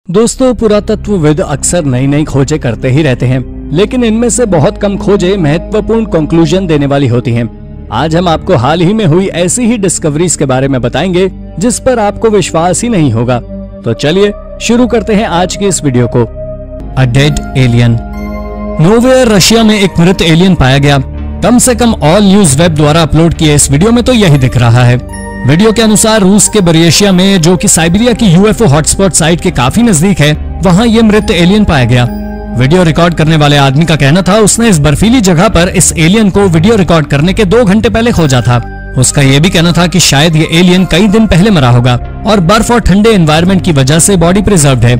दोस्तों, पुरातत्वविद अक्सर नई नई खोजें करते ही रहते हैं, लेकिन इनमें से बहुत कम खोजें महत्वपूर्ण कंक्लूजन देने वाली होती हैं। आज हम आपको हाल ही में हुई ऐसी ही डिस्कवरीज के बारे में बताएंगे जिस पर आपको विश्वास ही नहीं होगा। तो चलिए शुरू करते हैं आज की इस वीडियो को। A dead alien. Nowhere Russia में एक मृत एलियन पाया गया। कम से कम ऑल न्यूज वेब द्वारा अपलोड किए इस वीडियो में तो यही दिख रहा है। वीडियो के अनुसार रूस के बरियशिया में, जो कि साइबेरिया की यूएफओ हॉटस्पॉट साइट के काफी नजदीक है, वहां ये मृत एलियन पाया गया। वीडियो रिकॉर्ड करने वाले आदमी का कहना था उसने इस बर्फीली जगह पर इस एलियन को वीडियो रिकॉर्ड करने के 2 घंटे पहले खोजा था। उसका यह भी कहना था कि शायद ये एलियन कई दिन पहले मरा होगा और बर्फ और ठंडे एनवायरनमेंट की वजह से बॉडी प्रिजर्व्ड है।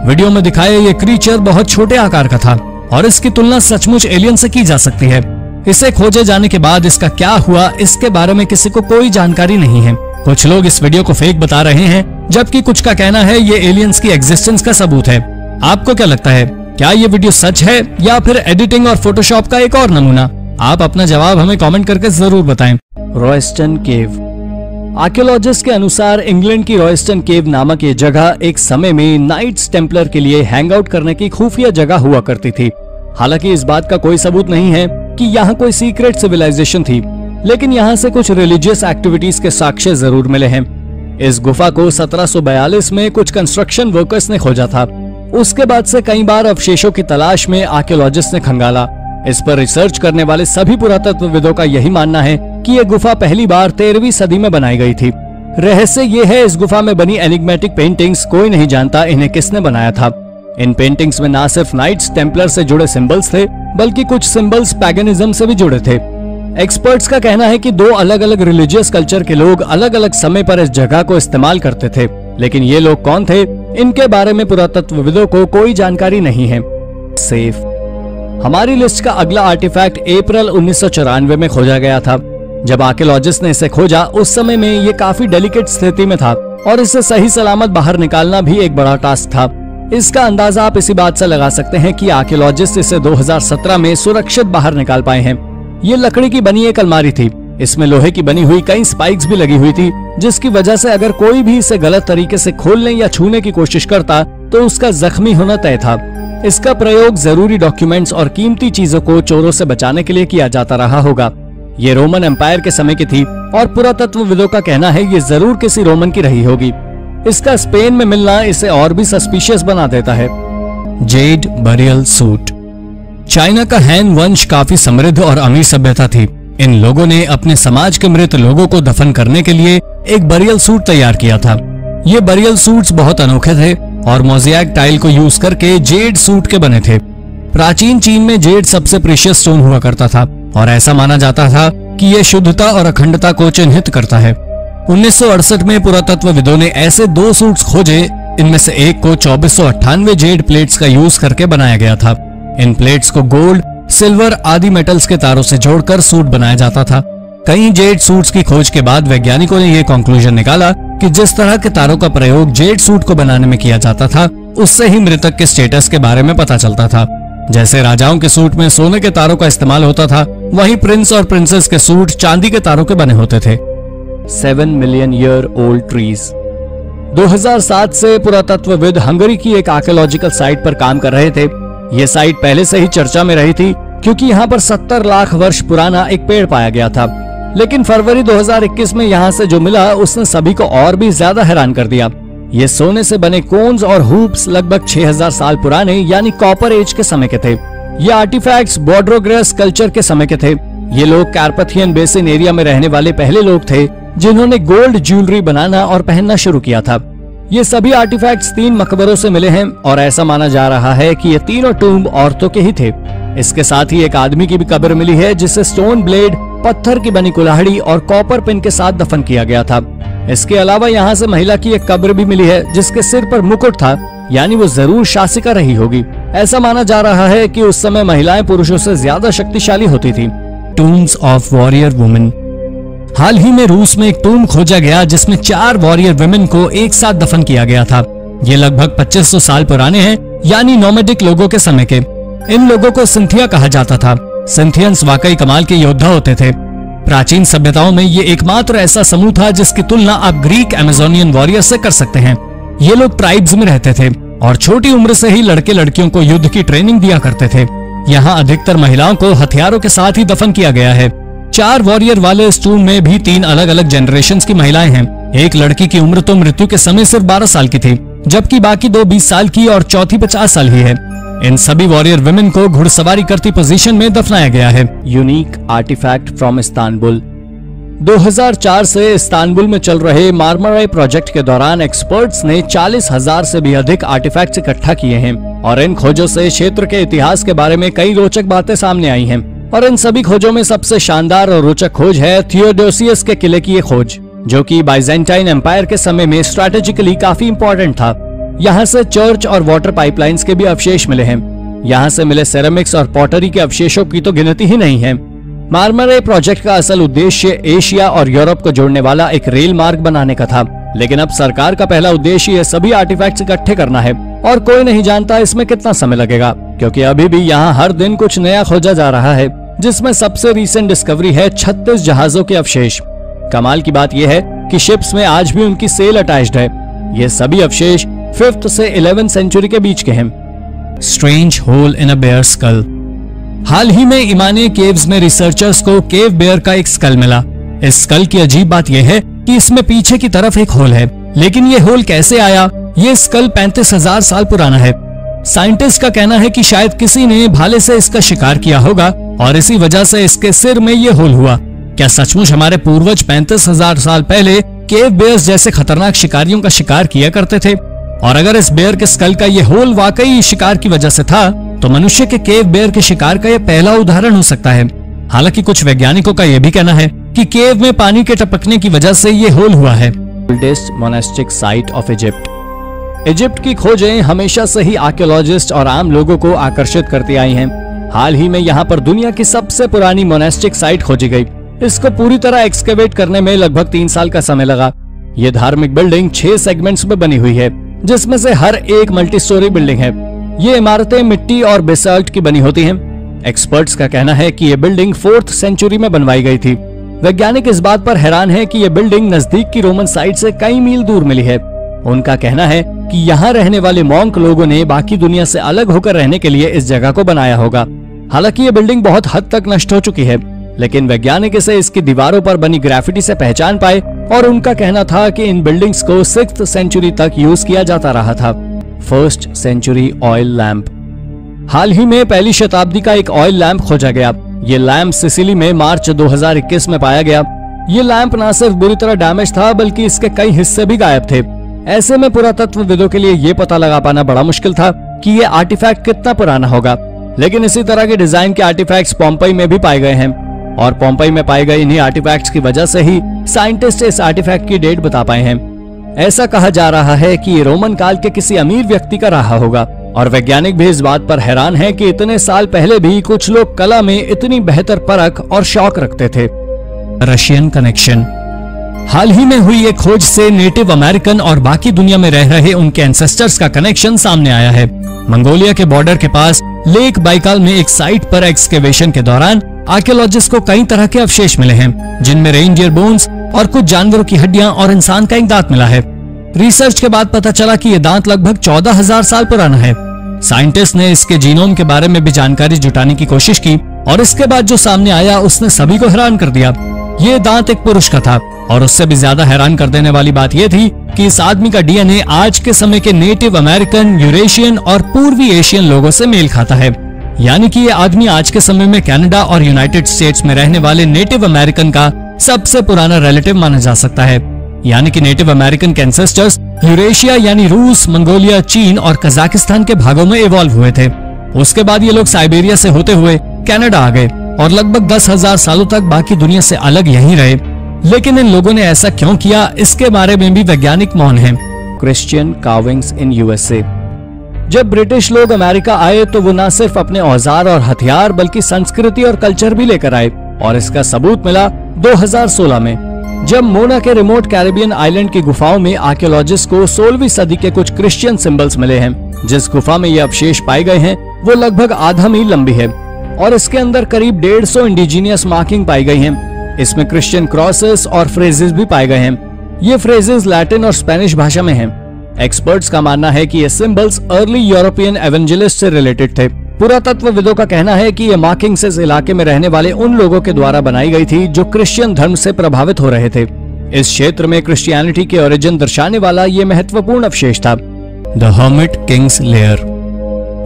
वीडियो में दिखाया ये क्रीचर बहुत छोटे आकार का था और इसकी तुलना सचमुच एलियन से की जा सकती है। इसे खोजे जाने के बाद इसका क्या हुआ, इसके बारे में किसी को कोई जानकारी नहीं है। कुछ लोग इस वीडियो को फेक बता रहे हैं, जबकि कुछ का कहना है ये एलियंस की एग्जिस्टेंस का सबूत है। आपको क्या लगता है, क्या ये वीडियो सच है या फिर एडिटिंग और फोटोशॉप का एक और नमूना? आप अपना जवाब हमें कमेंट करके जरूर बताएं। रॉयस्टन केव। आर्कियोलॉजिस्ट के अनुसार इंग्लैंड की रॉयस्टन केव नामक ये जगह एक समय में नाइट्स टेम्पलर के लिए हैंग आउट करने की खुफिया जगह हुआ करती थी। हालांकि इस बात का कोई सबूत नहीं है कि यहाँ कोई सीक्रेट सिविलाइजेशन थी, लेकिन यहाँ से कुछ रिलीजियस एक्टिविटीज के साक्ष्य जरूर मिले हैं। इस गुफा को 1742 में कुछ कंस्ट्रक्शन वर्कर्स ने खोजा था। उसके बाद से कई बार अवशेषों की तलाश में आर्कियोलॉजिस्ट ने खंगाला। इस पर रिसर्च करने वाले सभी पुरातत्वविदों का यही मानना है कि यह गुफा पहली बार 13वीं सदी में बनाई गई थी। रहस्य ये है, इस गुफा में बनी एनिग्मेटिक पेंटिंग्स कोई नहीं जानता इन्हें किसने बनाया था। इन पेंटिंग्स में न सिर्फ नाइट्स टेम्पलर से जुड़े सिंबल्स थे, बल्कि कुछ सिंबल्स पैगनिज्म से भी जुड़े थे। एक्सपर्ट्स का कहना है कि 2 अलग अलग रिलीजियस कल्चर के लोग अलग अलग समय पर इस जगह को इस्तेमाल करते थे, लेकिन ये लोग कौन थे, इनके बारे में पुरातत्वविदों को कोई जानकारी नहीं है। सेफ। हमारी लिस्ट का अगला आर्टिफैक्ट अप्रैल 1994 में खोजा गया था। जब आर्कियोलॉजिस्ट ने इसे खोजा, उस समय में ये काफी डेलिकेट स्थिति में था और इसे सही सलामत बाहर निकालना भी एक बड़ा टास्क था। इसका अंदाजा आप इसी बात से लगा सकते हैं कि आर्कियोलॉजिस्ट इसे 2017 में सुरक्षित बाहर निकाल पाए हैं। ये लकड़ी की बनी एक अलमारी थी। इसमें लोहे की बनी हुई कई स्पाइक्स भी लगी हुई थी, जिसकी वजह से अगर कोई भी इसे गलत तरीके से खोलने या छूने की कोशिश करता तो उसका जख्मी होना तय था। इसका प्रयोग जरूरी डॉक्यूमेंट्स और कीमती चीजों को चोरों से बचाने के लिए किया जाता रहा होगा। ये रोमन एम्पायर के समय की थी और पुरातत्वविदों का कहना है ये जरूर किसी रोमन की रही होगी। इसका स्पेन में मिलना इसे और भी सस्पिशियस बना देता है। Z burial suit. चाइना का हैन वंश काफी समृद्ध और अमीर सभ्यता थी। इन लोगों ने अपने समाज के मृत लोगों को दफन करने के लिए एक बरियल सूट तैयार किया था। ये बरियल सूट्स बहुत अनोखे थे और मोज़ेक टाइल को यूज करके जेड सूट के बने थे। प्राचीन चीन में जेड सबसे प्रीशियस स्टोन हुआ करता था और ऐसा माना जाता था कि यह शुद्धता और अखंडता को चिन्हित करता है। 1968 में पुरातत्वविदों ने ऐसे 2 सूट्स खोजे। इनमें से एक को 2498 जेड प्लेट्स का यूज करके बनाया गया था। इन प्लेट्स को गोल्ड, सिल्वर आदि मेटल्स के तारों से जोड़कर सूट बनाया जाता था। कई जेड सूट्स की खोज के बाद वैज्ञानिकों ने यह कंक्लूजन निकाला कि जिस तरह के तारों का प्रयोग जेड सूट को बनाने में किया जाता था, उससे ही मृतक के स्टेटस के बारे में पता चलता था। जैसे राजाओं के सूट में सोने के तारों का इस्तेमाल होता था, वहीं प्रिंस और प्रिंसेस के सूट चांदी के तारों के बने होते थे। 7 मिलियन ईयर ओल्ड ट्रीज। 2007 से पुरातत्वविद हंगरी की एक आर्कियोलॉजिकल साइट पर काम कर रहे थे। ये साइट पहले से ही चर्चा में रही थी क्योंकि यहाँ पर 70 लाख वर्ष पुराना एक पेड़ पाया गया था। लेकिन फरवरी 2021 में यहाँ से जो मिला उसने सभी को और भी ज्यादा हैरान कर दिया। ये सोने से बने कोन्स और हुप्स लगभग 6000 साल पुराने यानी कॉपर एज के समय के थे। ये आर्टिफैक्ट्स बोड्रोग्रेस कल्चर के समय के थे। ये लोग कार्पथियन बेसिन एरिया में रहने वाले पहले लोग थे जिन्होंने गोल्ड ज्वेलरी बनाना और पहनना शुरू किया था। ये सभी आर्टिफैक्ट्स 3 मकबरों से मिले हैं और ऐसा माना जा रहा है कि ये तीनों टूम्ब औरतों के ही थे। इसके साथ ही एक आदमी की भी कब्र मिली है जिसे स्टोन ब्लेड, पत्थर की बनी कुल्हाड़ी और कॉपर पिन के साथ दफन किया गया था। इसके अलावा यहाँ से महिला की एक कब्र भी मिली है जिसके सिर पर मुकुट था, यानी वो जरूर शासिका रही होगी। ऐसा माना जा रहा है कि उस समय महिलाएं पुरुषों से ज्यादा शक्तिशाली होती थी। Tombs of warrior women. हाल ही में रूस में एक टूम खोजा गया जिसमें 4 वॉरियर वुमेन को एक साथ दफन किया गया था। ये लगभग 2500 साल पुराने हैं, यानी नोमैडिक लोगों के समय के। इन लोगों को सिंथिया कहा जाता था। सिंथियंस वाकई कमाल के योद्धा होते थे। प्राचीन सभ्यताओं में ये एकमात्र ऐसा समूह था जिसकी तुलना आप ग्रीक अमेजोनियन वॉरियर से कर सकते हैं। ये लोग ट्राइब्स में रहते थे। और छोटी उम्र से ही लड़के लड़कियों को युद्ध की ट्रेनिंग दिया करते थे। यहाँ अधिकतर महिलाओं को हथियारों के साथ ही दफन किया गया है। 4 वॉरियर वाले इस टूम में भी 3 अलग अलग जनरेशंस की महिलाएं हैं। एक लड़की की उम्र तो मृत्यु के समय सिर्फ 12 साल की थी, जबकि बाकी 2 20 साल की और चौथी 50 साल ही है। इन सभी वॉरियर वुमेन को घुड़सवारी करती पोजीशन में दफनाया गया है। Unique artefact from Istanbul. 2004 से इस्तांबुल में चल रहे मार्मराई प्रोजेक्ट के दौरान एक्सपर्ट्स ने 40,000 से भी अधिक आर्टिफैक्ट्स इकट्ठा किए हैं और इन खोजों से क्षेत्र के इतिहास के बारे में कई रोचक बातें सामने आई हैं। और इन सभी खोजों में सबसे शानदार और रोचक खोज है थियोडोसियस के किले की ये खोज, जो कि बाइजेंटाइन एम्पायर के समय में स्ट्रैटेजिकली काफी इंपॉर्टेंट था। यहाँ से चर्च और वाटर पाइपलाइंस के भी अवशेष मिले हैं। यहाँ से मिले सेरेमिक्स और पॉटरी के अवशेषों की तो गिनती ही नहीं है। मार्मराई प्रोजेक्ट का असल उद्देश्य एशिया और यूरोप को जोड़ने वाला एक रेल मार्ग बनाने का था, लेकिन अब सरकार का पहला उद्देश्य ये सभी आर्टिफैक्ट्स इकट्ठे करना है और कोई नहीं जानता इसमें कितना समय लगेगा, क्योंकि अभी भी यहाँ हर दिन कुछ नया खोजा जा रहा है, जिसमें सबसे रीसेंट डिस्कवरी है 36 जहाजों के अवशेष। कमाल की बात यह है कि शिप्स में आज भी उनकी सेल अटैच्ड है। ये सभी अवशेष 5th से 11th सेंचुरी के बीच के हैं। Strange whole in a bear school. हाल ही में इमानिया केव्स में रिसर्चर्स को केव बेयर का एक स्कल मिला। इस स्कल की अजीब बात यह है कि इसमें पीछे की तरफ एक होल है, लेकिन ये होल कैसे आया? ये स्कल 35,000 साल पुराना है। साइंटिस्ट का कहना है कि शायद किसी ने भाले से इसका शिकार किया होगा और इसी वजह से इसके सिर में ये होल हुआ। क्या सचमुच हमारे पूर्वज 35,000 साल पहले केव बेयर्स जैसे खतरनाक शिकारियों का शिकार किया करते थे? और अगर इस बेयर के स्कल का ये होल वाकई शिकार की वजह से था, तो मनुष्य के केव बेयर के शिकार का यह पहला उदाहरण हो सकता है। हालांकि कुछ वैज्ञानिकों का यह भी कहना है कि केव में पानी के टपकने की वजह से ये होल हुआ है। Oldest monastic site of Egypt. Egypt की खोजें हमेशा से ही आर्कियोलॉजिस्ट और आम लोगों को आकर्षित करती आई हैं। हाल ही में यहाँ पर दुनिया की सबसे पुरानी मोनास्टिक साइट खोजी गई। इसको पूरी तरह एक्सकेवेट करने में लगभग 3 साल का समय लगा। ये धार्मिक बिल्डिंग 6 सेगमेंट्स में बनी हुई है, जिसमें से हर एक मल्टी स्टोरी बिल्डिंग है। ये इमारतें मिट्टी और बेसाल्ट की बनी होती हैं। एक्सपर्ट्स का कहना है कि ये बिल्डिंग 4th सेंचुरी में बनवाई गई थी। वैज्ञानिक इस बात पर हैरान है कि ये बिल्डिंग नजदीक की रोमन साइट से कई मील दूर मिली है। उनका कहना है कि यहाँ रहने वाले मॉन्क लोगों ने बाकी दुनिया से अलग होकर रहने के लिए इस जगह को बनाया होगा। हालांकि ये बिल्डिंग बहुत हद तक नष्ट हो चुकी है, लेकिन वैज्ञानिक इसे इसकी दीवारों पर बनी ग्राफिटी से पहचान पाए और उनका कहना था कि इन बिल्डिंग्स को 6th सेंचुरी तक यूज किया जाता रहा था। 1st century oil lamp. हाल ही में 1ली शताब्दी का एक ऑयल लैंप खोजा गया। ये लैंप सिसिली में मार्च 2021 में पाया गया। ये लैंप न सिर्फ बुरी तरह डैमेज था, बल्कि इसके कई हिस्से भी गायब थे। ऐसे में पुरातत्वविदों के लिए ये पता लगा पाना बड़ा मुश्किल था कि ये आर्टिफैक्ट कितना पुराना होगा। लेकिन इसी तरह के डिजाइन के आर्टिफैक्ट्स पोम्पई में भी पाए गए हैं और पोम्पई में पाए गए इन्हीं आर्टिफैक्ट्स की वजह से ही साइंटिस्ट इस आर्टिफैक्ट की डेट बता पाए हैं। ऐसा कहा जा रहा है कि ये रोमन काल के किसी अमीर व्यक्ति का रहा होगा और वैज्ञानिक भी इस बात पर हैरान हैं कि इतने साल पहले भी कुछ लोग कला में इतनी बेहतर परख और शौक रखते थे। Russian connection. हाल ही में हुई एक खोज से नेटिव अमेरिकन और बाकी दुनिया में रह रहे उनके एंसेस्टर्स का कनेक्शन सामने आया है। मंगोलिया के बॉर्डर के पास लेक बाइकाल में एक साइट पर एक्सकेवेशन के दौरान आर्कियोलॉजिस्ट को कई तरह के अवशेष मिले हैं, जिनमें रेनडियर बोन्स और कुछ जानवरों की हड्डियां और इंसान का एक दांत मिला है। रिसर्च के बाद पता चला कि यह दांत लगभग 14,000 साल पुराना है। साइंटिस्ट ने इसके जीनोम के बारे में भी जानकारी जुटाने की कोशिश की और इसके बाद जो सामने आया उसने सभी को हैरान कर दिया। ये दांत एक पुरुष का था और उससे भी ज्यादा हैरान कर देने वाली बात यह थी कि इस आदमी का डीएनए आज के समय के नेटिव अमेरिकन, यूरेशियन और पूर्वी एशियन लोगों से मेल खाता है। यानी कि ये आदमी आज के समय में कनाडा और यूनाइटेड स्टेट्स में रहने वाले नेटिव अमेरिकन का सबसे पुराना रिलेटिव माना जा सकता है। यानी कि नेटिव अमेरिकन के एंसेस्टर्स यूरेशिया यानी रूस, मंगोलिया, चीन और कजाकिस्तान के भागों में इवॉल्व हुए थे। उसके बाद ये लोग साइबेरिया से होते हुए कनाडा आ गए और लगभग 10,000 सालों तक बाकी दुनिया से अलग यहीं रहे। लेकिन इन लोगों ने ऐसा क्यों किया, इसके बारे में भी वैज्ञानिक मौन हैं। Christian carvings in USA. जब ब्रिटिश लोग अमेरिका आए तो वो न सिर्फ अपने औजार और हथियार बल्कि संस्कृति और कल्चर भी लेकर आए और इसका सबूत मिला 2016 में, जब मोना के रिमोट कैरिबियन आइलैंड की गुफाओं में आर्कियोलॉजिस्ट को 16वीं सदी के कुछ क्रिश्चियन सिंबल्स मिले हैं। जिस गुफा में ये अवशेष पाए गए हैं वो लगभग आधा मील लंबी है और इसके अंदर करीब 150 इंडिजीनियस मार्किंग पाई गई हैं। इसमें क्रिश्चियन क्रॉसेस और फ्रेजेस भी पाए गए हैं। ये फ्रेजेस लैटिन और स्पेनिश भाषा में हैं। एक्सपर्ट्स का मानना है कि ये सिंबल्स अर्ली यूरोपियन एवेंजलिस्ट से रिलेटेड थे। पुरातत्वविदों का कहना है कि ये मार्किंग्स इस इलाके में रहने वाले उन लोगों के द्वारा बनाई गई थी जो क्रिश्चियन धर्म से प्रभावित हो रहे थे। इस क्षेत्र में क्रिश्चियनिटी के ओरिजिन दर्शाने वाला ये महत्वपूर्ण अवशेष था। द हर्मिट किंग्स लेयर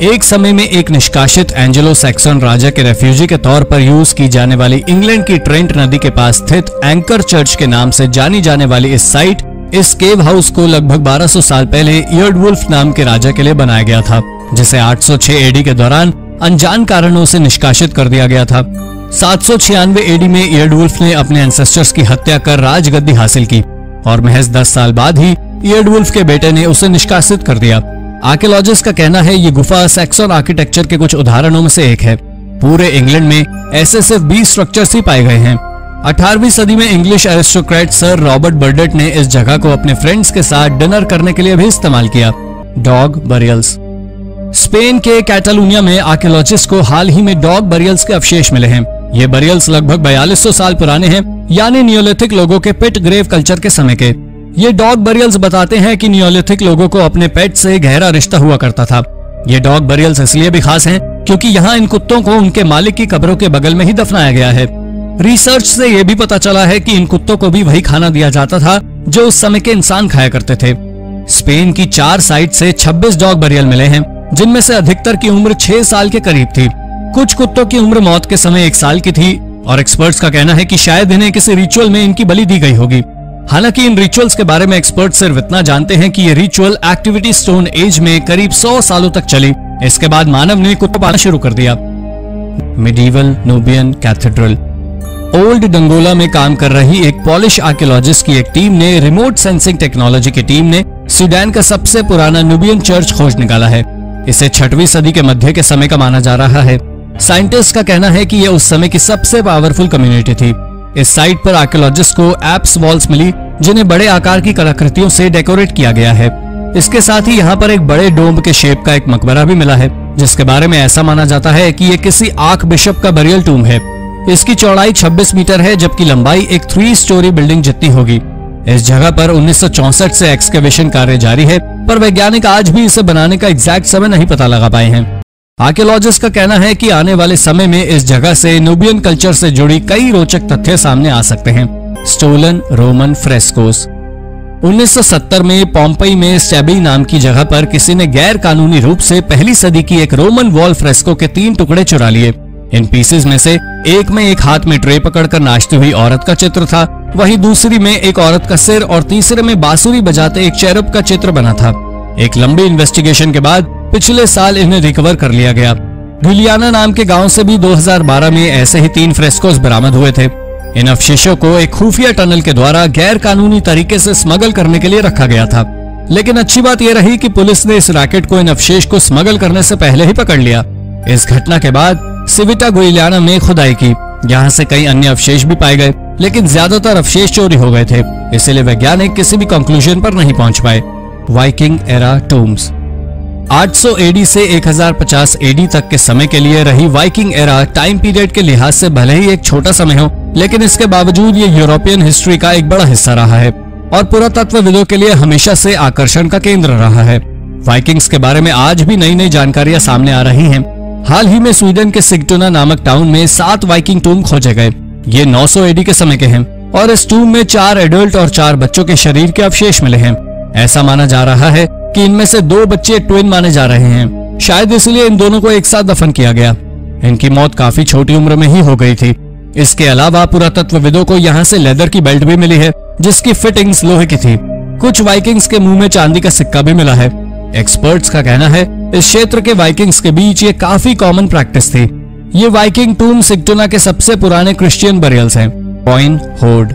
एक समय में एक निष्कासित एंजेलो सैक्सन राजा के रेफ्यूजी के तौर पर यूज की जाने वाली इंग्लैंड की ट्रेंट नदी के पास स्थित एंकर चर्च के नाम से जानी जाने वाली इस साइट, इस केव हाउस को लगभग 1200 साल पहले इयर्डवुल्फ नाम के राजा के लिए बनाया गया था, जिसे 806 एडी के दौरान अनजान कारणों से निष्कासित कर दिया गया था। 796 एडी में इयर्डवुल्फ ने अपने एंसेस्टर्स की हत्या कर राजगद्दी हासिल की और महज 10 साल बाद ही इयर्डवुल्फ के बेटे ने उसे निष्कासित कर दिया। आर्कियोलॉजिस्ट का कहना है ये गुफा सैक्सन आर्किटेक्चर के कुछ उदाहरणों में से एक है। पूरे इंग्लैंड में ऐसे सिर्फ 20 स्ट्रक्चर्स ही पाए गए हैं। 18वीं सदी में English aristocrat sir Robert birth date ने इस जगह को अपने फ्रेंड्स के साथ डिनर करने के लिए भी इस्तेमाल किया। डॉग बरियल्स स्पेन के कैटालूनिया में आर्कियोलॉजिस्ट को हाल ही में डॉग बरियल्स के अवशेष मिले हैं। ये बरियल्स लगभग 4200 साल पुराने हैं, यानी नियोलिथिक लोगों के पिट ग्रेव कल्चर के समय के। ये डॉग बरियल्स बताते हैं कि नियोलिथिक लोगों को अपने पेट से गहरा रिश्ता हुआ करता था। ये डॉग बरियल्स इसलिए भी खास हैं क्योंकि यहाँ इन कुत्तों को उनके मालिक की कब्रों के बगल में ही दफनाया गया है। रिसर्च से ये भी पता चला है कि इन कुत्तों को भी वही खाना दिया जाता था जो उस समय के इंसान खाया करते थे। स्पेन की 4 साइट से 26 डॉग बरियल मिले हैं, जिनमें से अधिकतर की उम्र 6 साल के करीब थी। कुछ कुत्तों की उम्र मौत के समय 1 साल की थी और एक्सपर्ट्स का कहना है कि शायद इन्हें किसी रिचुअल में इनकी बलि दी गई होगी। हालांकि इन रिचुअल्स के बारे में एक्सपर्ट्स सिर्फ इतना जानते हैं कि ये रिचुअल एक्टिविटी स्टोन एज में करीब 100 सालों तक चली। इसके बाद मानव ने कुत्ते पालना शुरू कर दिया। मिडीवल नूबियन कैथेड्रल ओल्ड डंगोला में काम कर रही एक पॉलिश आर्कियोलॉजिस्ट की एक टीम ने रिमोट सेंसिंग टेक्नोलॉजी की टीम ने सूडान का सबसे पुराना नूबियन चर्च खोज निकाला है। इसे 6वीं सदी के मध्य के समय का माना जा रहा है। साइंटिस्ट का कहना है कि यह उस समय की सबसे पावरफुल कम्युनिटी थी। इस साइट पर आर्कियोलॉजिस्ट को एप्स वॉल्स मिली, जिन्हें बड़े आकार की कलाकृतियों से डेकोरेट किया गया है। इसके साथ ही यहाँ पर एक बड़े डोम के शेप का एक मकबरा भी मिला है, जिसके बारे में ऐसा माना जाता है कि ये किसी आर्क बिशप का बरियल टूम है। इसकी चौड़ाई 26 मीटर है, जबकि लंबाई एक 3 स्टोरी बिल्डिंग जितनी होगी। इस जगह पर 1964 से एक्सकेवेशन कार्य जारी है, पर वैज्ञानिक आज भी इसे बनाने का एग्जैक्ट समय नहीं पता लगा पाए हैं। आर्कियोलॉजिस्ट का कहना है कि आने वाले समय में इस जगह से नूबियन कल्चर से जुड़ी कई रोचक तथ्य सामने आ सकते हैं। स्टोलन रोमन फ्रेस्कोस 1970 में पोम्पई में स्टेबी नाम की जगह पर किसी ने गैर कानूनी रूप से पहली सदी की एक रोमन वॉल फ्रेस्को के 3 टुकड़े चुरा लिए। इन पीसेस में से एक में एक हाथ में ट्रे पकड़कर नाचती हुई औरत का चित्र था, वहीं दूसरी में एक औरत का सिर और तीसरे में बांसुरी बजाते एक चेरुब का चित्र बना था। एक लंबी इन्वेस्टिगेशन के बाद पिछले साल इन्हें रिकवर कर लिया गया। गिलियाना नाम के गांव से भी 2012 में ऐसे ही 3 फ्रेस्कोस बरामद हुए थे। इन अवशेषों को एक खुफिया टनल के द्वारा गैर कानूनी तरीके से स्मगल करने के लिए रखा गया था, लेकिन अच्छी बात यह रही कि पुलिस ने इस रैकेट को इन अवशेष को स्मगल करने से पहले ही पकड़ लिया। इस घटना के बाद सिविटा गुइलियाना में खुदाई की, यहाँ से कई अन्य अवशेष भी पाए गए, लेकिन ज्यादातर अवशेष चोरी हो गए थे, इसलिए वैज्ञानिक किसी भी कंक्लूजन पर नहीं पहुंच पाए। वाइकिंग एरा टूम्स 800 एडी से 1050 एडी तक के समय के लिए रही वाइकिंग एरा टाइम पीरियड के लिहाज से भले ही एक छोटा समय हो, लेकिन इसके बावजूद ये यूरोपियन हिस्ट्री का एक बड़ा हिस्सा रहा है और पुरातत्वविदों के लिए हमेशा से आकर्षण का केंद्र रहा है। वाइकिंग्स के बारे में आज भी नई नई जानकारियां सामने आ रही हैं। हाल ही में स्वीडन के सिग्टुना नामक टाउन में 7 वाइकिंग टूम खोजे गए। ये 900 एडी के समय के हैं और इस टूम में 4 एडल्ट और 4 बच्चों के शरीर के अवशेष मिले हैं। ऐसा माना जा रहा है कि इनमें से 2 बच्चे ट्विन माने जा रहे हैं, शायद इसलिए इन दोनों को एक साथ दफन किया गया। इनकी मौत काफी छोटी उम्र में ही हो गई थी। इसके अलावा पुरातत्वविदों को यहाँ से लेदर की बेल्ट भी मिली है, जिसकी फिटिंग्स लोहे की थी। कुछ वाइकिंग्स के मुंह में चांदी का सिक्का भी मिला है। एक्सपर्ट्स का कहना है इस क्षेत्र के वाइकिंग्स के बीच ये काफी कॉमन प्रैक्टिस थी। ये वाइकिंग टूम सिग्टुना के सबसे पुराने क्रिश्चियन बरियल्स हैं। पॉइन होर्ड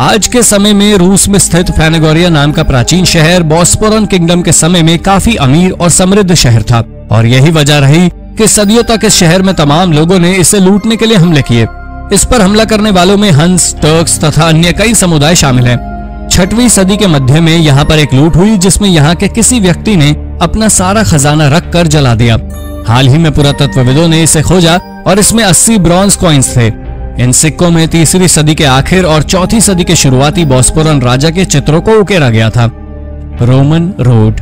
आज के समय में रूस में स्थित फैनेगोरिया नाम का प्राचीन शहर बॉस्पोरन किंगडम के समय में काफी अमीर और समृद्ध शहर था और यही वजह रही कि सदियों तक इस शहर में तमाम लोगों ने इसे लूटने के लिए हमले किए। इस पर हमला करने वालों में हंस, टर्क्स तथा अन्य कई समुदाय शामिल हैं। 6वीं सदी के मध्य में यहाँ पर एक लूट हुई जिसमें यहाँ के किसी व्यक्ति ने अपना सारा खजाना रख कर जला दिया। हाल ही में पुरातत्वविदों ने इसे खोजा और इसमें 80 ब्रॉन्ज कॉइन्स थे। इन सिक्कों में 3री सदी के आखिर और 4थी सदी के शुरुआती बॉस्पोरन राजा के चित्रों को उकेरा गया था। Roman road.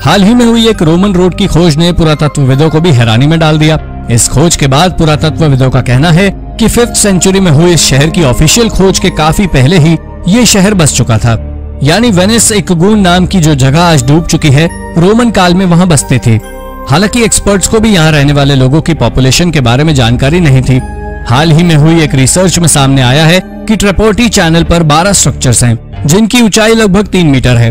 हाल ही में हुई एक रोमन रोड की खोज ने पुरातत्वविदों को भी हैरानी में डाल दिया। इस खोज के बाद पुरातत्वविदों का कहना है कि 5th सेंचुरी में हुई इस शहर की ऑफिशियल खोज के काफी पहले ही ये शहर बस चुका था। यानी वेनिस इक्गुन नाम की जो जगह आज डूब चुकी है, रोमन काल में वहां बसते थे। हालांकि एक्सपर्ट्स को भी यहाँ रहने वाले लोगों की पॉपुलेशन के बारे में जानकारी नहीं थी। हाल ही में हुई एक रिसर्च में सामने आया है कि ट्रिपोर्टी चैनल पर 12 स्ट्रक्चर्स हैं, जिनकी ऊंचाई लगभग 3 मीटर है।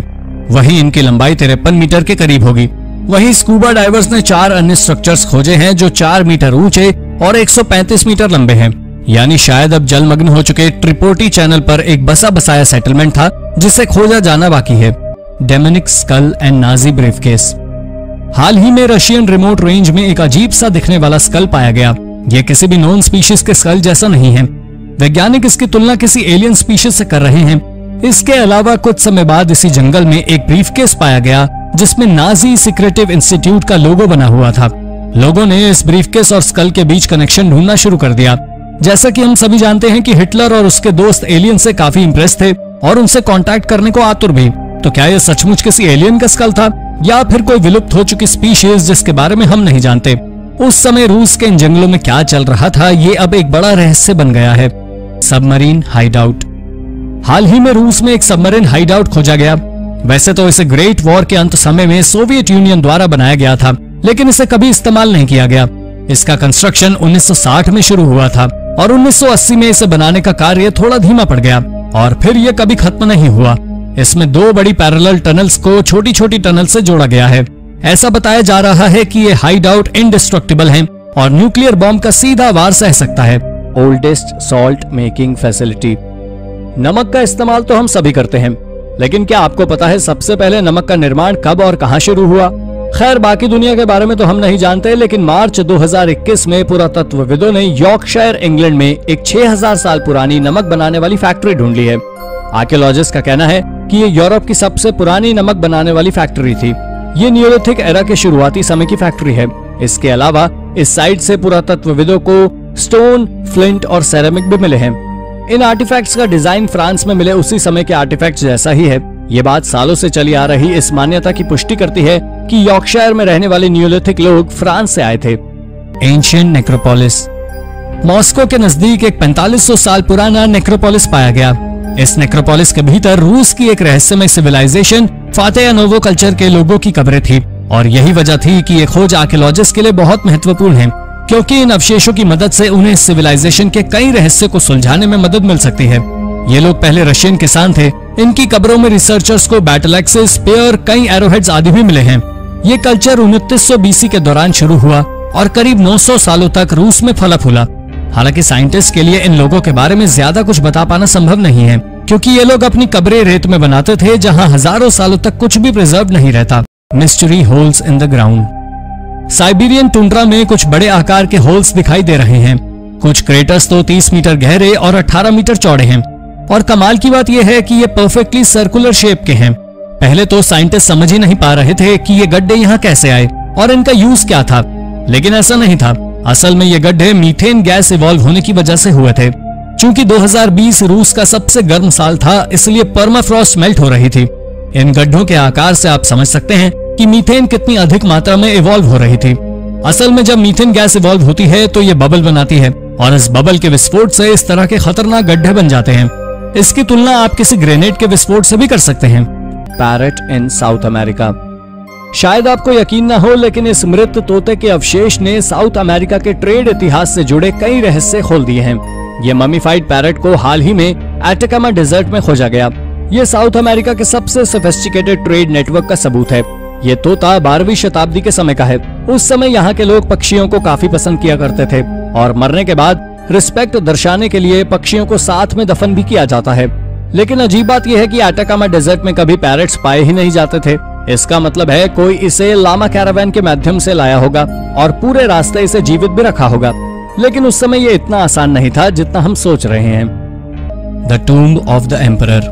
वहीं इनकी लंबाई 53 मीटर के करीब होगी। वहीं स्कूबा डाइवर्स ने 4 अन्य स्ट्रक्चर्स खोजे हैं जो 4 मीटर ऊंचे और 135 मीटर लंबे हैं। यानी शायद अब जलमग्न हो चुके ट्रिपोर्टी चैनल पर एक बसा बसाया सेटलमेंट था जिसे खोजा जाना बाकी है। Demonic skull and Nazi briefcase. हाल ही में रशियन रिमोट रेंज में एक अजीब सा दिखने वाला स्कल पाया गया। यह किसी भी नॉन स्पीशीज के स्कल जैसा नहीं है। वैज्ञानिक इसकी तुलना किसी एलियन स्पीशीज से कर रहे हैं। इसके अलावा कुछ समय बाद इसी जंगल में एक ब्रीफकेस पाया गया जिसमें नाजी सीक्रेटिव इंस्टीट्यूट का लोगो बना हुआ था। लोगों ने इस ब्रीफकेस और स्कल के बीच कनेक्शन ढूंढना शुरू कर दिया। जैसा कि हम सभी जानते हैं कि हिटलर और उसके दोस्त एलियन से काफी इंप्रेस थे और उनसे कांटेक्ट करने को आतुर भी। तो क्या यह सचमुच किसी एलियन का स्कल था या फिर कोई विलुप्त हो चुकी स्पीशीज जिसके बारे में हम नहीं जानते? उस समय रूस के इन जंगलों में क्या चल रहा था, ये अब एक बड़ा रहस्य बन गया है। Submarine hideout. हाल ही में रूस में एक सबमरीन हाइडआउट खोजा गया। वैसे तो इसे ग्रेट वॉर के अंत समय में सोवियत यूनियन द्वारा बनाया गया था, लेकिन इसे कभी इस्तेमाल नहीं किया गया। इसका कंस्ट्रक्शन 1960 में शुरू हुआ था और 1980 में इसे बनाने का कार्य थोड़ा धीमा पड़ गया और फिर यह कभी खत्म नहीं हुआ। इसमें 2 बड़ी पैरेलल टनल्स को छोटी छोटी टनल से जोड़ा गया है। ऐसा बताया जा रहा है कि ये हाइडआउट इंडिस्ट्रक्टिबल है और न्यूक्लियर बॉम्ब का सीधा वार सह सकता है। Oldest salt making facility. नमक का इस्तेमाल तो हम सभी करते हैं, लेकिन क्या आपको पता है सबसे पहले नमक का निर्माण कब और कहां शुरू हुआ? खैर, बाकी दुनिया के बारे में तो हम नहीं जानते, लेकिन मार्च 2021 में पुरातत्वविदों ने यॉर्कशायर इंग्लैंड में एक 6000 साल पुरानी नमक बनाने वाली फैक्ट्री ढूंढ ली है। आर्कियोलॉजिस्ट का कहना है कि ये यूरोप की सबसे पुरानी नमक बनाने वाली फैक्ट्री थी। ये नियोलिथिक एरा के शुरुआती समय की फैक्ट्री है। इसके अलावा इस साइट से पुरातत्वविदों को स्टोन, फ्लिंट और सेरेमिक भी मिले हैं। इन आर्टिफैक्ट्स का डिजाइन फ्रांस में मिले उसी समय के आर्टिफैक्ट्स जैसा ही है। ये बात सालों से चली आ रही इस मान्यता की पुष्टि करती है कि यॉर्कशायर में रहने वाले नियोलिथिक लोग फ्रांस से आए थे। Ancient necropolis. मॉस्को के नजदीक एक 4500 साल पुराना नेक्रोपोलिस पाया गया। इस नेक्रोपोलिस के भीतर रूस की एक रहस्यमय सिविलाइजेशन फातेयानोवो कल्चर के लोगों की कब्रें थी और यही वजह थी कि ये खोज आर्कियोलॉजिस्ट के लिए बहुत महत्वपूर्ण है, क्योंकि इन अवशेषों की मदद से उन्हें सिविलाइजेशन के कई रहस्य को सुलझाने में मदद मिल सकती है। ये लोग पहले रशियन किसान थे। इनकी कब्रों में रिसर्चर्स को बैटल एक्सेस, स्पीयर, कई एरोहेड्स आदि भी मिले हैं। ये कल्चर 2900 BC के दौरान शुरू हुआ और करीब 900 सालों तक रूस में फला फूला। हालांकि साइंटिस्ट के लिए इन लोगों के बारे में ज्यादा कुछ बता पाना संभव नहीं है, क्योंकि ये लोग अपनी कब्रें रेत में बनाते थे जहां हजारों सालों तक कुछ भी प्रिजर्व नहीं रहता। Mystery holes in the ground. Siberian tundra में कुछ बड़े आकार के होल्स दिखाई दे रहे हैं। कुछ क्रेटर्स तो 30 मीटर गहरे और 18 मीटर चौड़े हैं और कमाल की बात यह है कि ये परफेक्टली सर्कुलर शेप के हैं। पहले तो साइंटिस्ट समझ ही नहीं पा रहे थे कि ये गड्ढे यहाँ कैसे आए और इनका यूज क्या था, लेकिन ऐसा नहीं था। असल में ये गड्ढे मीथेन गैस इवॉल्व होने की वजह से हुए थे। चूंकि 2020 रूस का सबसे गर्म साल था, इसलिए परमाफ्रॉस्ट मेल्ट हो रही थी। इन गड्ढों के आकार से आप समझ सकते हैं कि मीथेन कितनी अधिक मात्रा में इवॉल्व हो रही थी। असल में जब मीथेन गैस इवॉल्व होती है तो ये बबल बनाती है और इस बबल के विस्फोट से इस तरह के खतरनाक गड्ढे बन जाते हैं। इसकी तुलना आप किसी ग्रेनेड के विस्फोट से भी कर सकते हैं। पैरेट इन साउथ अमेरिका। शायद आपको यकीन न हो, लेकिन इस मृत तोते के अवशेष ने साउथ अमेरिका के ट्रेड इतिहास से जुड़े कई रहस्य खोल दिए हैं। ये ममीफाइड पैरेट को हाल ही में एटाकामा डेजर्ट में खोजा गया। ये साउथ अमेरिका के सबसे सोफिस्टिकेटेड ट्रेड नेटवर्क का सबूत है। ये तोता 12वीं शताब्दी के समय का है। उस समय यहाँ के लोग पक्षियों को काफी पसंद किया करते थे और मरने के बाद रिस्पेक्ट दर्शाने के लिए पक्षियों को साथ में दफन भी किया जाता है। लेकिन अजीब बात यह है कि एटाकामा डेजर्ट में कभी पैरेट्स पाए ही नहीं जाते थे। इसका मतलब है कोई इसे लामा कैरावैन के माध्यम से लाया होगा और पूरे रास्ते इसे जीवित भी रखा होगा। लेकिन उस समय ये इतना आसान नहीं था जितना हम सोच रहे हैं। The tomb of the emperor.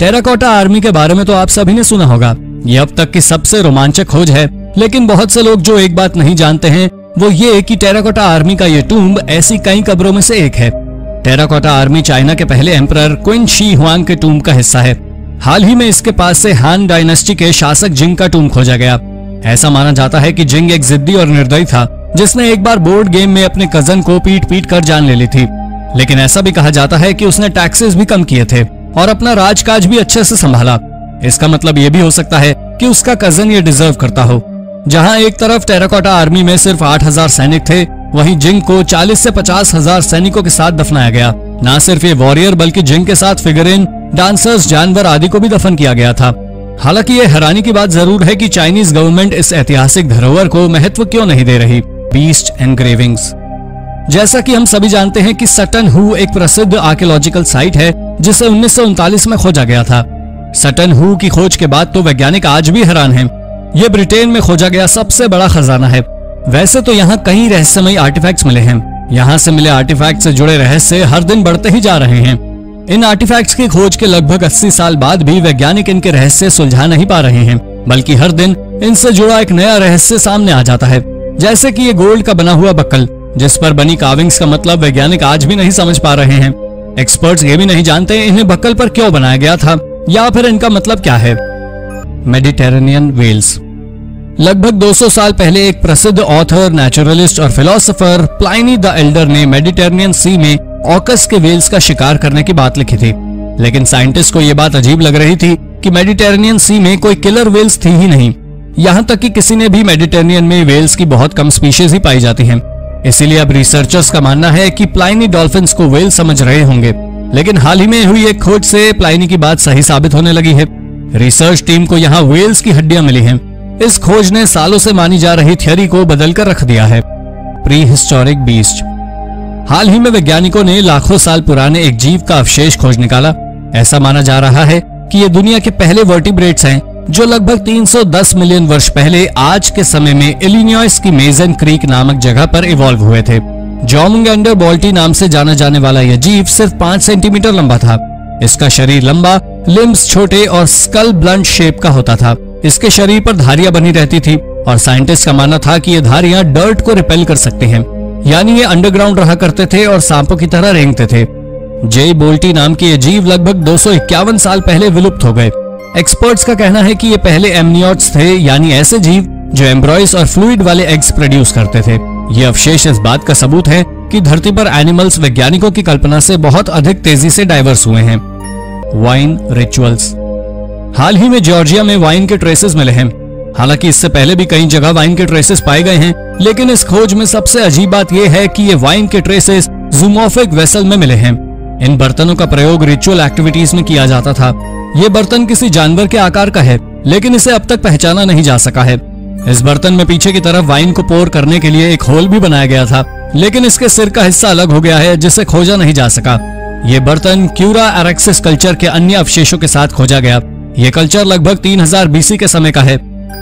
Terracotta army के बारे में तो आप सभी ने सुना होगा। ये अब तक की सबसे रोमांचक खोज है, लेकिन बहुत से लोग जो एक बात नहीं जानते हैं वो ये कि टेराकोटा आर्मी का ये टूम्ब ऐसी कई कब्रों में से एक है। टेराकोटा आर्मी चाइना के पहले एम्परर क्विन शी हुआंग के टूम्ब का हिस्सा है। हाल ही में इसके पास से हान डायनेस्टी के शासक जिंग का टूम खोजा गया। ऐसा माना जाता है कि जिंग एक जिद्दी और निर्दयी था, जिसने एक बार बोर्ड गेम में अपने कजन को पीट कर जान ले ली थी। लेकिन ऐसा भी कहा जाता है कि उसने टैक्सेस भी कम किए थे और अपना राजकाज भी अच्छे से संभाला। इसका मतलब ये भी हो सकता है कि उसका कजन ये डिजर्व करता हो। जहां एक तरफ टेराकोटा आर्मी में सिर्फ 8,000 सैनिक थे, वहीं जिंग को 40 से 50,000 सैनिकों के साथ दफनाया गया। न सिर्फ ये वॉरियर बल्कि जिंग के साथ फिगरिन, डांसर्स, जानवर आदि को भी दफन किया गया था। हालांकि ये हैरानी की बात जरूर है कि चाइनीज गवर्नमेंट इस ऐतिहासिक धरोहर को महत्व क्यों नहीं दे रही। Beast engravings. जैसा कि हम सभी जानते हैं कि सटन हू एक प्रसिद्ध आर्कियोलॉजिकल साइट है जिसे 1939 में खोजा गया था। सटन हू की खोज के बाद तो वैज्ञानिक आज भी हैरान हैं। ये ब्रिटेन में खोजा गया सबसे बड़ा खजाना है। वैसे तो यहाँ कई रहस्यमयी आर्टिफैक्ट्स मिले हैं। यहाँ से मिले आर्टिफैक्ट से जुड़े रहस्य हर दिन बढ़ते ही जा रहे हैं। इन आर्टिफैक्ट्स की खोज के लगभग 80 साल बाद भी वैज्ञानिक इनके रहस्य सुलझा नहीं पा रहे हैं, बल्कि हर दिन इनसे जुड़ा एक नया रहस्य सामने आ जाता है। जैसे कि ये गोल्ड का बना हुआ बक्कल, जिस पर बनी कार्विंग्स का मतलब वैज्ञानिक आज भी नहीं समझ पा रहे हैं। एक्सपर्ट्स ये भी नहीं जानते इन्हें बक्कल पर क्यों बनाया गया था या फिर इनका मतलब क्या है। Mediterranean whales. लगभग 200 साल पहले एक प्रसिद्ध ऑथर, नेचुरलिस्ट और फिलोसोफर प्लाइनी द एल्डर ने मेडिटेरेनियन सी में ऑकस के व्हेल्स का शिकार करने की बात लिखी थी। लेकिन साइंटिस्ट को यह बात अजीब लग रही थी कि मेडिटेरेनियन सी में कोई किलर व्हेल्स थी ही नहीं। यहाँ तक कि किसी ने भी मेडिटेरेनियन में व्हेल्स की बहुत कम स्पीशीज ही पाई जाती हैं। इसीलिए अब रिसर्चर्स का मानना है कि प्लाइनी डॉल्फिन्स को व्हेल समझ रहे होंगे। लेकिन हाल ही में हुई एक खोज से प्लाइनी की बात सही साबित होने लगी है। रिसर्च टीम को यहाँ व्हेल्स की हड्डियां मिली हैं। इस खोज ने सालों से मानी जा रही थ्योरी को बदलकर रख दिया है। Prehistoric beast. हाल ही में वैज्ञानिकों ने लाखों साल पुराने एक जीव का अवशेष खोज निकाला। ऐसा माना जा रहा है कि ये दुनिया के पहले वर्टिब्रेट्स हैं जो लगभग 310 मिलियन वर्ष पहले आज के समय में इलिनॉइस की मेजन क्रीक नामक जगह पर इवॉल्व हुए थे। जोमगैंडर बोल्टी नाम से जाना जाने वाला यह जीव सिर्फ 5 सेंटीमीटर लंबा था। इसका शरीर लंबा, लिम्स छोटे और स्कल ब्लंट शेप का होता था। इसके शरीर पर धारियां बनी रहती थी और साइंटिस्ट का मानना था कि ये धारियां डर्ट को रिपेल कर सकती हैं, यानी ये अंडरग्राउंड रहा करते थे और सांपों की तरह रेंगते थे। जे बोल्टी नाम के ये जीव लगभग 251 साल पहले विलुप्त हो गए। एक्सपर्ट्स का कहना है कि ये पहले एमनियोट्स थे, यानी ऐसे जीव जो एम्ब्रॉयस और फ्लूइड वाले एग्स प्रोड्यूस करते थे। ये अवशेष इस बात का सबूत है कि धरती पर एनिमल्स वैज्ञानिकों की कल्पना से बहुत अधिक तेजी से डाइवर्स हुए हैं। Wine rituals. हाल ही में जॉर्जिया में वाइन के ट्रेसेस मिले हैं। हालांकि इससे पहले भी कई जगह वाइन के ट्रेसेस पाए गए हैं, लेकिन इस खोज में सबसे अजीब बात यह है कि ये वाइन के ट्रेसेस ज़ूमॉर्फिक वेसल में मिले हैं। इन बर्तनों का प्रयोग रिचुअल एक्टिविटीज में किया जाता था। ये बर्तन किसी जानवर के आकार का है, लेकिन इसे अब तक पहचाना नहीं जा सका है। इस बर्तन में पीछे की तरफ वाइन को पोर करने के लिए एक होल भी बनाया गया था, लेकिन इसके सिर का हिस्सा अलग हो गया है जिसे खोजा नहीं जा सका। ये बर्तन क्यूरा एरेक्सिस कल्चर के अन्य अवशेषों के साथ खोजा गया। ये कल्चर लगभग 3000 बीसी के समय का है।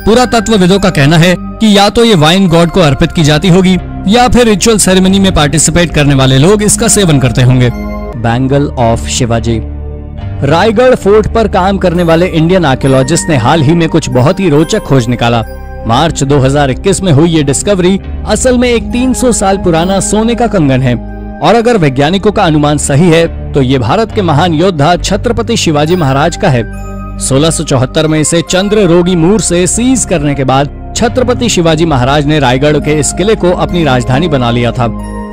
पुरातत्वविदों का कहना है कि या तो ये वाइन गॉड को अर्पित की जाती होगी या फिर रिचुअल सेरेमनी में पार्टिसिपेट करने वाले लोग इसका सेवन करते होंगे। Bangle of Shivaji. Raigarh fort पर काम करने वाले इंडियन आर्कियोलॉजिस्ट ने हाल ही में कुछ बहुत ही रोचक खोज निकाला। मार्च 2021 में हुई ये डिस्कवरी असल में एक 300 साल पुराना सोने का कंगन है, और अगर वैज्ञानिकों का अनुमान सही है तो ये भारत के महान योद्धा छत्रपति शिवाजी महाराज का है। 1674 में इसे चंद्ररोगी मूर से सीज करने के बाद छत्रपति शिवाजी महाराज ने रायगढ़ के इस किले को अपनी राजधानी बना लिया था।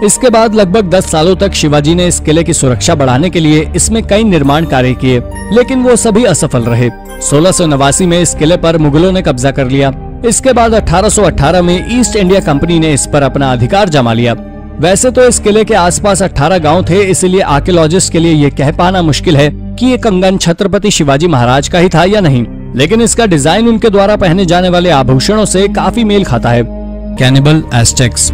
इसके बाद लगभग 10 सालों तक शिवाजी ने इस किले की सुरक्षा बढ़ाने के लिए इसमें कई निर्माण कार्य किए, लेकिन वो सभी असफल रहे। 1689 में इस किले पर मुगलों ने कब्जा कर लिया। इसके बाद 1818 में ईस्ट इंडिया कंपनी ने इस पर अपना अधिकार जमा लिया। वैसे तो इस किले के आसपास 18 गांव थे, इसलिए आर्कियोलॉजिस्ट के लिए ये कह पाना मुश्किल है कि ये कंगन छत्रपति शिवाजी महाराज का ही था या नहीं, लेकिन इसका डिजाइन उनके द्वारा पहने जाने वाले आभूषणों से काफी मेल खाता है। Cannibal Aztecs.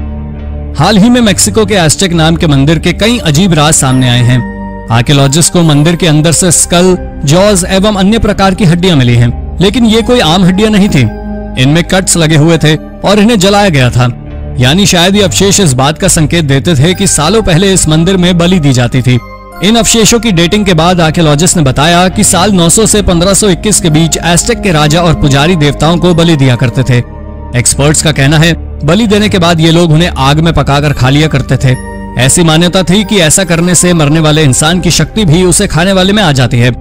हाल ही में मेक्सिको के एस्टेक नाम के मंदिर के कई अजीब राज सामने आए हैं। आर्कियोलॉजिस्ट को मंदिर के अंदर से स्कल, जॉज एवं अन्य प्रकार की हड्डियां मिली हैं, लेकिन ये कोई आम हड्डियां नहीं थी। इनमें कट्स लगे हुए थे और इन्हें जलाया गया था, यानी शायद ये अवशेष इस बात का संकेत देते थे कि सालों पहले इस मंदिर में बलि दी जाती थी। इन अवशेषों की डेटिंग के बाद आर्कियोलॉजिस्ट ने बताया कि साल 900 से 1521 के बीच एस्टेक के राजा और पुजारी देवताओं को बलि दिया करते थे। एक्सपर्ट्स का कहना है बलि देने के बाद ये लोग उन्हें आग में पकाकर खा लिया करते थे। ऐसी मान्यता थी कि ऐसा करने से मरने वाले इंसान की शक्ति भी उसे खाने वाले में आ जाती है।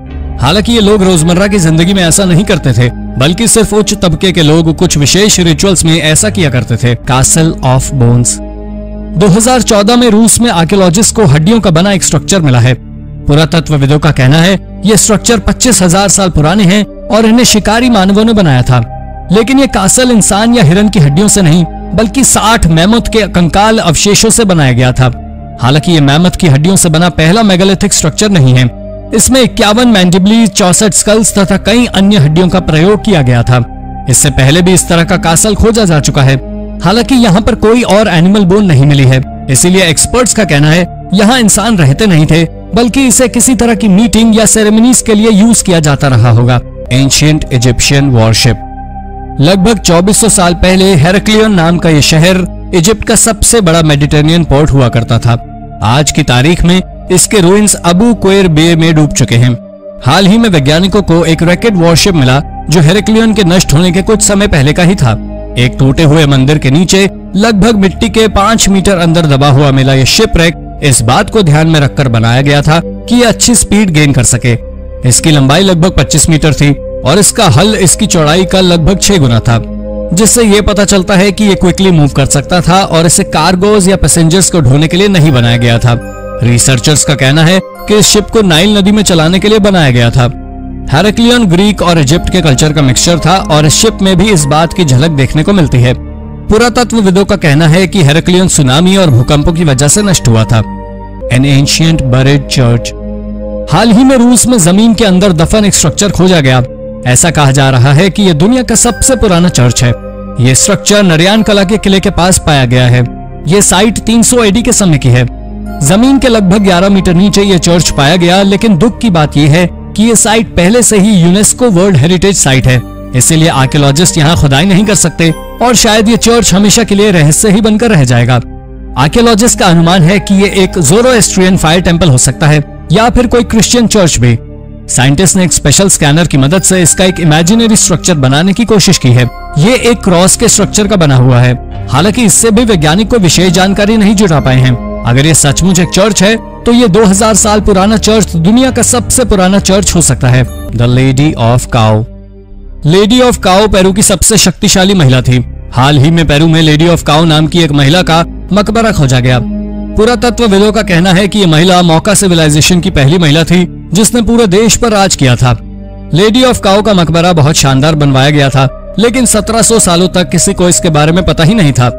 हालांकि ये लोग रोजमर्रा की जिंदगी में ऐसा नहीं करते थे, बल्कि सिर्फ उच्च तबके के लोग कुछ विशेष रिचुअल्स में ऐसा किया करते थे। Castle of bones. 2014 में रूस में आर्कियोलॉजिस्ट को हड्डियों का बना एक स्ट्रक्चर मिला है। पुरातत्वविदों का कहना है ये स्ट्रक्चर 25,000 साल पुराने हैं और इन्हें शिकारी मानवों ने बनाया था। लेकिन ये कासल इंसान या हिरन की हड्डियों से नहीं, बल्कि 60 मैमथ के कंकाल अवशेषों से बनाया गया था। हालांकि ये मैमथ की हड्डियों से बना पहला मेगालिथिक स्ट्रक्चर नहीं है। इसमें 51 मैंडिबली, 64 स्कल्स तथा कई अन्य हड्डियों का प्रयोग किया गया था। इससे पहले भी इस तरह का कासल खोजा जा चुका है। हालांकि यहाँ पर कोई और एनिमल बोन नहीं मिली है, इसीलिए एक्सपर्ट्स का कहना है यहाँ इंसान रहते नहीं थे, बल्कि इसे किसी तरह की मीटिंग या सेरेमनीज के लिए यूज किया जाता रहा होगा। Ancient Egyptian worship. लगभग 2400 साल पहले हेराक्लियन नाम का यह शहर इजिप्ट का सबसे बड़ा मेडिटेरेनियन पोर्ट हुआ करता था। आज की तारीख में इसके रूइंस अबू क्वेर बे में डूब चुके हैं। हाल ही में वैज्ञानिकों को एक रॉकेट वॉरशिप मिला जो हेराक्लियन के नष्ट होने के कुछ समय पहले का ही था। एक टूटे हुए मंदिर के नीचे लगभग मिट्टी के 5 मीटर अंदर दबा हुआ मिला यह शिपरेक इस बात को ध्यान में रखकर बनाया गया था कि यह अच्छी स्पीड गेन कर सके। इसकी लंबाई लगभग 25 मीटर थी और इसका हल इसकी चौड़ाई का लगभग 6 गुना था, जिससे ये पता चलता है कि ये क्विकली मूव कर सकता था और इसे कार्गोज या पैसेंजर्स को ढोने के लिए नहीं बनाया गया था। रिसर्चर्स का कहना है कि इस शिप को नाइल नदी में चलाने के लिए बनाया गया था। हेराक्लियन ग्रीक और इजिप्ट के कल्चर का मिक्सचर था और इस शिप में भी इस बात की झलक देखने को मिलती है। पुरातत्वविदों का कहना है कि हेराक्लियन सुनामी और भूकंपों की वजह से नष्ट हुआ था। An ancient buried church. हाल ही में रूस में जमीन के अंदर दफन एक स्ट्रक्चर खोजा गया। ऐसा कहा जा रहा है कि यह दुनिया का सबसे पुराना चर्च है। यह स्ट्रक्चर नरियान कला के किले के पास पाया गया है। यह साइट 300 एडी के समय की है। जमीन के लगभग 11 मीटर नीचे यह चर्च पाया गया, लेकिन दुख की बात यह है कि यह साइट पहले से ही यूनेस्को वर्ल्ड हेरिटेज साइट है। इसीलिए आर्कियोलॉजिस्ट यहाँ खुदाई नहीं कर सकते और शायद ये चर्च हमेशा के लिए रहस्य ही बनकर रह जाएगा। आर्कियोलॉजिस्ट का अनुमान है कि ये एक ज़ोरोएस्ट्रियन फायर टेम्पल हो सकता है या फिर कोई क्रिश्चियन चर्च भी। साइंटिस्ट ने एक स्पेशल स्कैनर की मदद से इसका एक इमेजिनरी स्ट्रक्चर बनाने की कोशिश की है। ये एक क्रॉस के स्ट्रक्चर का बना हुआ है। हालांकि इससे भी वैज्ञानिक को विशेष जानकारी नहीं जुटा पाए हैं। अगर ये सचमुच एक चर्च है तो ये 2000 साल पुराना चर्च दुनिया का सबसे पुराना चर्च हो सकता है। The lady of Cao. Lady of Cao Peru की सबसे शक्तिशाली महिला थी। हाल ही में पेरू में लेडी ऑफ काओ नाम की एक महिला का मकबरा खोजा गया। पुरातत्वविदों का कहना है कि यह महिला मौका सिविलाइजेशन की पहली महिला थी जिसने पूरे देश पर राज किया था। लेडी ऑफ काओ का मकबरा बहुत शानदार बनवाया गया था, लेकिन 1700 सालों तक किसी को इसके बारे में पता ही नहीं था।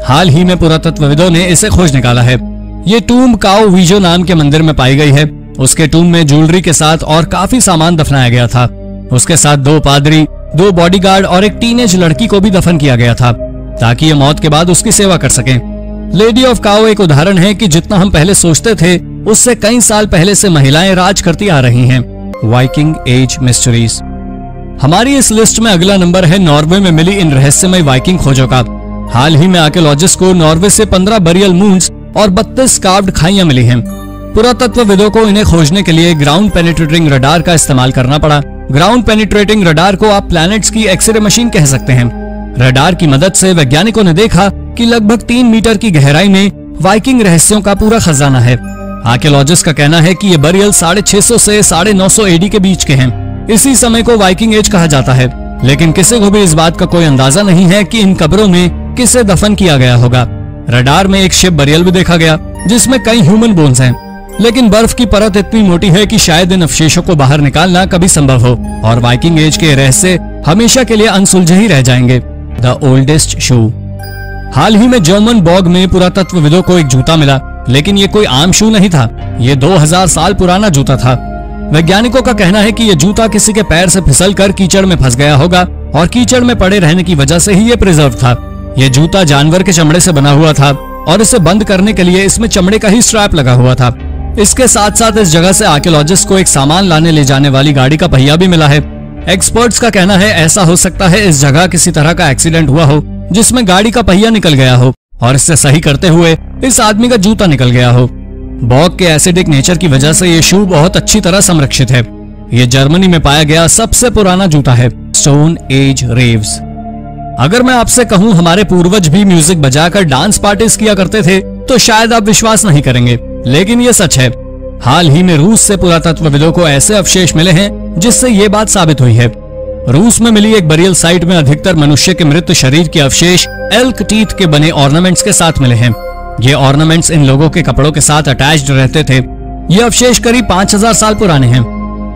हाल ही में पुरातत्वविदों ने इसे खोज निकाला है। ये टूम काओ वीजो नाम के मंदिर में पाई गई है। उसके टूम में ज्वेलरी के साथ और काफी सामान दफनाया गया था। उसके साथ 2 पादरी, 2 बॉडीगार्ड और एक टीनेज लड़की को भी दफन किया गया था ताकि ये मौत के बाद उसकी सेवा कर सकें। लेडी ऑफ काओ एक उदाहरण है कि जितना हम पहले सोचते थे उससे कई साल पहले से महिलाएं राज करती आ रही हैं। Viking age mysteries. हमारी इस लिस्ट में अगला नंबर है नॉर्वे में मिली इन रहस्यमय वाइकिंग खोजों का। हाल ही में आर्कियोलॉजिस्ट को नॉर्वे से 15 बरियल मून्स और 32 कार्व्ड खाइयां मिली हैं। पुरातत्वविदों को इन्हें खोजने के लिए ग्राउंड पेनिट्रेटिंग रडार का इस्तेमाल करना पड़ा। ग्राउंड पेनिट्रेटिंग रडार को आप प्लैनेट्स की एक्सरे मशीन कह सकते हैं। रडार की मदद से वैज्ञानिकों ने देखा कि लगभग 3 मीटर की गहराई में वाइकिंग रहस्यों का पूरा खजाना है। आर्कियोलॉजिस्ट का कहना है कि ये बरियल 650 से 950 एडी के बीच के हैं। इसी समय को वाइकिंग एज कहा जाता है, लेकिन किसी को भी इस बात का कोई अंदाजा नहीं है कि इन कब्रों में किसे दफन किया गया होगा। रडार में एक शिप बरियल भी देखा गया जिसमें कई ह्यूमन बोन्स हैं, लेकिन बर्फ की परत इतनी मोटी है कि शायद इन अवशेषों को बाहर निकालना कभी संभव हो और वाइकिंग एज के रहस्य हमेशा के लिए अनसुलझे ही रह जाएंगे। द ओल्डेस्ट शू। हाल ही में जर्मन बॉग में पुरातत्वविदों को एक जूता मिला, लेकिन ये कोई आम शू नहीं था। ये 2000 साल पुराना जूता था। वैज्ञानिकों का कहना है कि यह जूता किसी के पैर से फिसलकर कीचड़ में फंस गया होगा और कीचड़ में पड़े रहने की वजह से ही ये प्रिजर्व था। यह जूता जानवर के चमड़े से बना हुआ था और इसे बंद करने के लिए इसमें चमड़े का ही स्ट्रैप लगा हुआ था। इसके साथ साथ इस जगह से आर्कियोलॉजिस्ट को एक सामान लाने ले जाने वाली गाड़ी का पहिया भी मिला है। एक्सपर्ट्स का कहना है ऐसा हो सकता है इस जगह किसी तरह का एक्सीडेंट हुआ हो जिसमें गाड़ी का पहिया निकल गया हो और इससे सही करते हुए इस आदमी का जूता निकल गया हो। बॉग के एसिडिक नेचर की वजह से ये शू बहुत अच्छी तरह संरक्षित है। ये जर्मनी में पाया गया सबसे पुराना जूता है। Stone age रेव्स। अगर मैं आपसे कहूं हमारे पूर्वज भी म्यूजिक बजाकर डांस पार्टीज किया करते थे तो शायद आप विश्वास नहीं करेंगे, लेकिन ये सच है। हाल ही में रूस से पुरातत्वविदों को ऐसे अवशेष मिले हैं जिससे ये बात साबित हुई है। रूस में मिली एक बरियल साइट में अधिकतर मनुष्य के मृत शरीर के अवशेष एल्क टीथ के बने ऑर्नामेंट्स के साथ मिले हैं। ये ऑर्नामेंट्स इन लोगों के कपड़ों के साथ अटैच्ड रहते थे। ये अवशेष करीब 5000 साल पुराने हैं।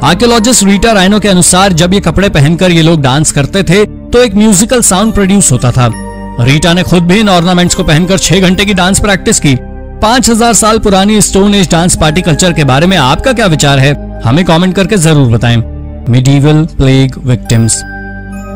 आर्कियोलॉजिस्ट रीटा राइनो के अनुसार जब ये कपड़े पहनकर ये लोग डांस करते थे तो एक म्यूजिकल साउंड प्रोड्यूस होता था। रीटा ने खुद भी इन ऑर्नामेंट्स को पहनकर 6 घंटे की डांस प्रैक्टिस की। 5000 साल पुरानी stone age dance party culture के बारे में आपका क्या विचार है, हमें कमेंट करके जरूर बताएं। Medieval plague victims.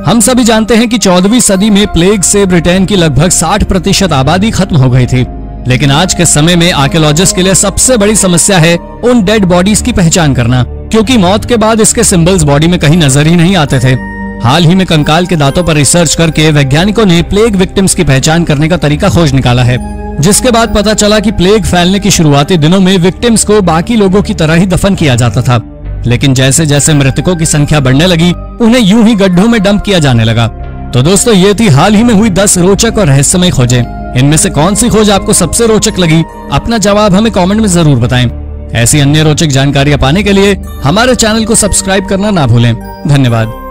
हम सभी जानते हैं कि 14वीं सदी में प्लेग से ब्रिटेन की लगभग 60% आबादी खत्म हो गई थी, लेकिन आज के समय में आर्कियोलॉजिस्ट के लिए सबसे बड़ी समस्या है उन डेड बॉडीज की पहचान करना, क्योंकि मौत के बाद इसके सिंबल्स बॉडी में कहीं नजर ही नहीं आते थे। हाल ही में कंकाल के दांतों पर रिसर्च करके वैज्ञानिकों ने प्लेग विक्टिम्स की पहचान करने का तरीका खोज निकाला है, जिसके बाद पता चला कि प्लेग फैलने की शुरुआती दिनों में विक्टिम्स को बाकी लोगों की तरह ही दफन किया जाता था, लेकिन जैसे जैसे मृतकों की संख्या बढ़ने लगी उन्हें यूं ही गड्ढों में डंप किया जाने लगा। तो दोस्तों, ये थी हाल ही में हुई 10 रोचक और रहस्यमय खोजें। इनमें से कौन सी खोज आपको सबसे रोचक लगी, अपना जवाब हमें कमेंट में जरूर बताएं। ऐसी अन्य रोचक जानकारियां पाने के लिए हमारे चैनल को सब्सक्राइब करना ना भूलें। धन्यवाद।